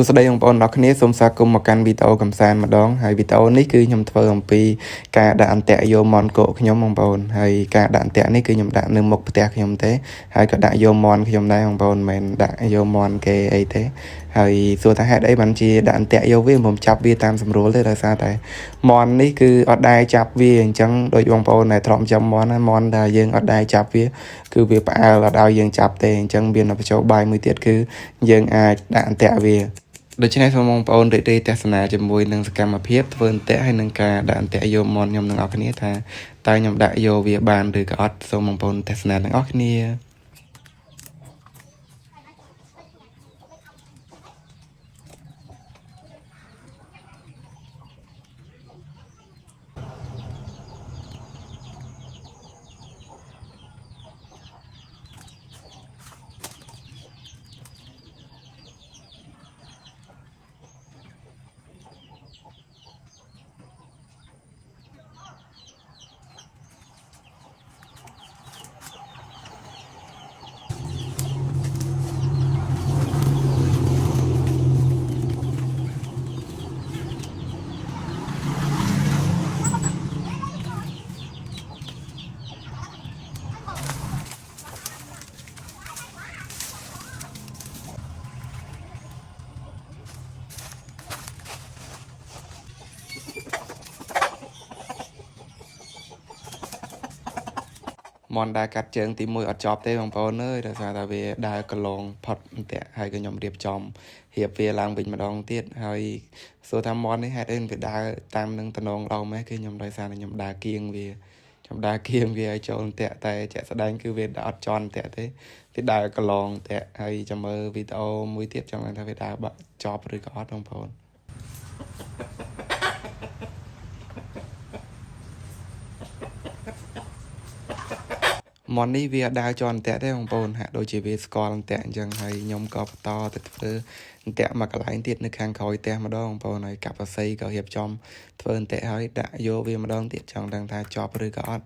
ស្ដីបងប្អូនអរគ្នាសូមស្វាគមន៍មកកាន់វីដេអូកម្សាន្តម្ដងហើយវីដេអូនេះគឺខ្ញុំធ្វើអំពីការដាក់អន្ទាក់យកមន់គោកខ្ញុំបងប្អូនហើយការដាក់អន្ទាក់នេះគឺខ្ញុំដាក់នៅមុខផ្ទះខ្ញុំទេហើយក៏ដាក់យកមន់ខ្ញុំដែរបងប្អូនមិនមែនដាក់យកមន់គេអីទេហើយសួរថាហេតុអីបានជាដាក់អន្ទាក់យកវាខ្ញុំចាប់វាតាមស្រួលទេដោយសារតែមន់នេះគឺអត់ដែរចាប់វាអញ្ចឹងដូចបងប្អូនដែលធ្លាប់ចាំមន់ណាមន់ដែលយើងអត់ដែរចាប់វាគឺវាផ្អើលអត់ឲ្យយើងចាប់ទេអញ្ចឹងវានៅបញ្ចូលបាយមួយទៀតគឺយើងអាចដាក់អន្ទាក់វាដូច្នេះសូមបងប្អូនរីករាយទស្សនាជាមួយនឹងសកម្មភាពធ្វើអន្ទាក់ហើយនឹងការដាក់អន្ទាក់យកមន់ខ្ញុំទាំងអស់គ្នាថាតើខ្ញុំដាក់យកវាបានឬក៏អត់សូមបងប្អូនទស្សនាទាំងអស់គ្នាមន់ដើរកាត់ជើងទី1អត់ចប់ទេបងប្អូនអើយដោយសារតែវាដើរកន្លងផុតអន្ទាក់ហើយក៏ខ្ញុំរៀបចំរៀបវាឡើងវិញម្ដងទៀតហើយសួរថាមន់នេះហេតុអីវាដើរតាមនឹងតំណងឡោមម៉េះគឺខ្ញុំដោយសារតែខ្ញុំដើរគៀងវាខ្ញុំដើរគៀងវាឲ្យចូលអន្ទាក់តែជាក់ស្ដែងគឺវាអត់ចន់អន្ទាក់ទេវាដើរកន្លងអន្ទាក់ហើយចាំមើលវីដេអូមួយទៀតចាំមើលថាវាដើរបាក់ចប់ឬក៏អត់បងប្អូនមន់នេះវាដើរជាន់អន្ទាក់ទេបងប្អូនហាក់ដូចជាវាស្គាល់អន្ទាក់អញ្ចឹងហើយខ្ញុំក៏បន្តទៅធ្វើអន្ទាក់មកកន្លែងទៀតនៅខាងក្រោយផ្ទះម្ដងបងប្អូនហើយកាប់សរសៃក៏រៀបចំធ្វើអន្ទាក់ហើយដាក់យកវាម្ដងទៀតចង់ដឹងថាចប់ឬក៏អត់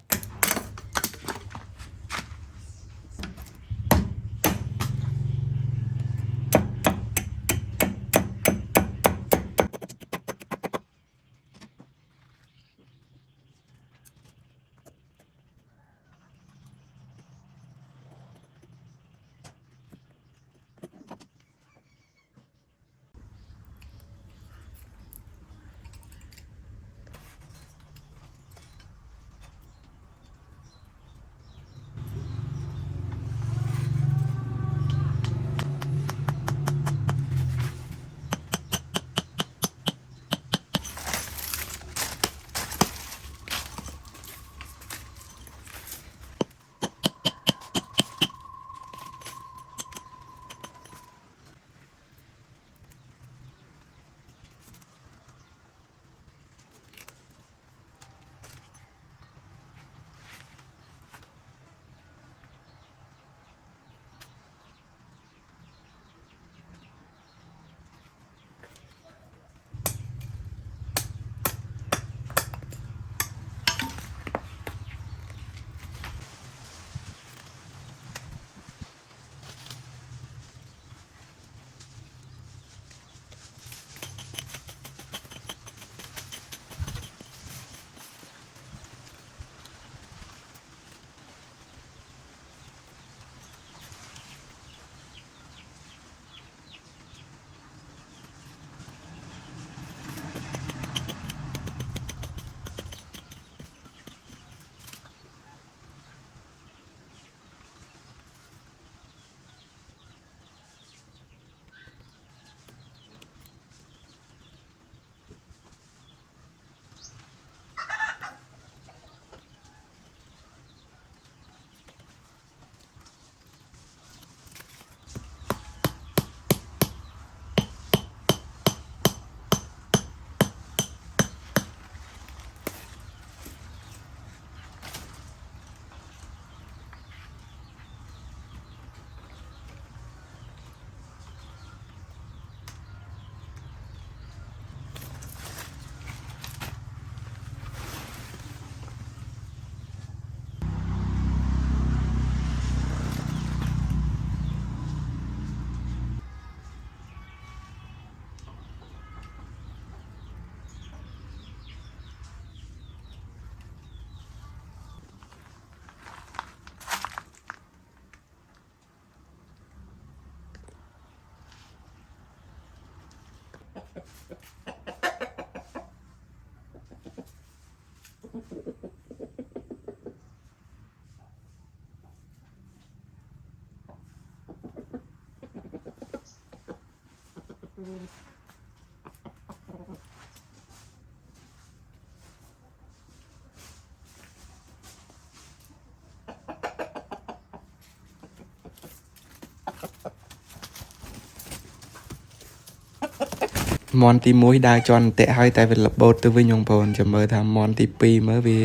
មន់ទី1ដើរជន់តាក់ហើយតែវាលបោតទៅវិញបងប្អូនចាំមើលថាមន់ទី2មើលវា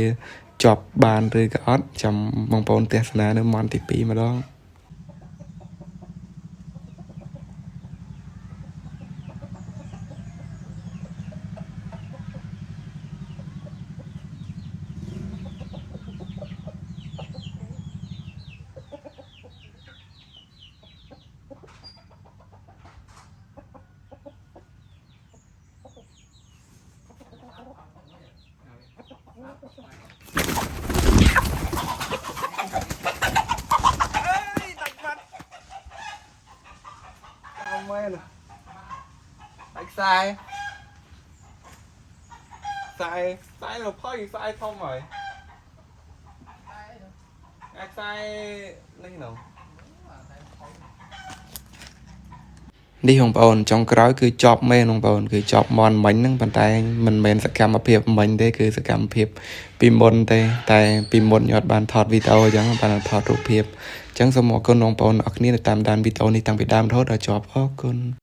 ជាប់បានឬក៏អត់ចាំបងប្អូនទស្សនានៅមន់ទី2ម្ដងមែនហើយខ្សែលោកផុយខ្សែធំហើយខ្សែនេះនោះនេះបងប្អូនចុងក្រោយគឺជាប់មែនបងប្អូនគឺជាប់មន់មិញហ្នឹងប៉ុន្តែមិនមែនសកម្មភាពមិញទេគឺសកម្មភាពពីមុនទេតែពីមុនខ្ញុំអត់បានថតវីដេអូអញ្ចឹងបានថតរូបភាពអញ្ចឹងសូមអរគុណបងប្អូនអរគ្នាដែលតាមដានវីដេអូនេះតាំងពីដើមរហូតដល់ចប់អរគុណ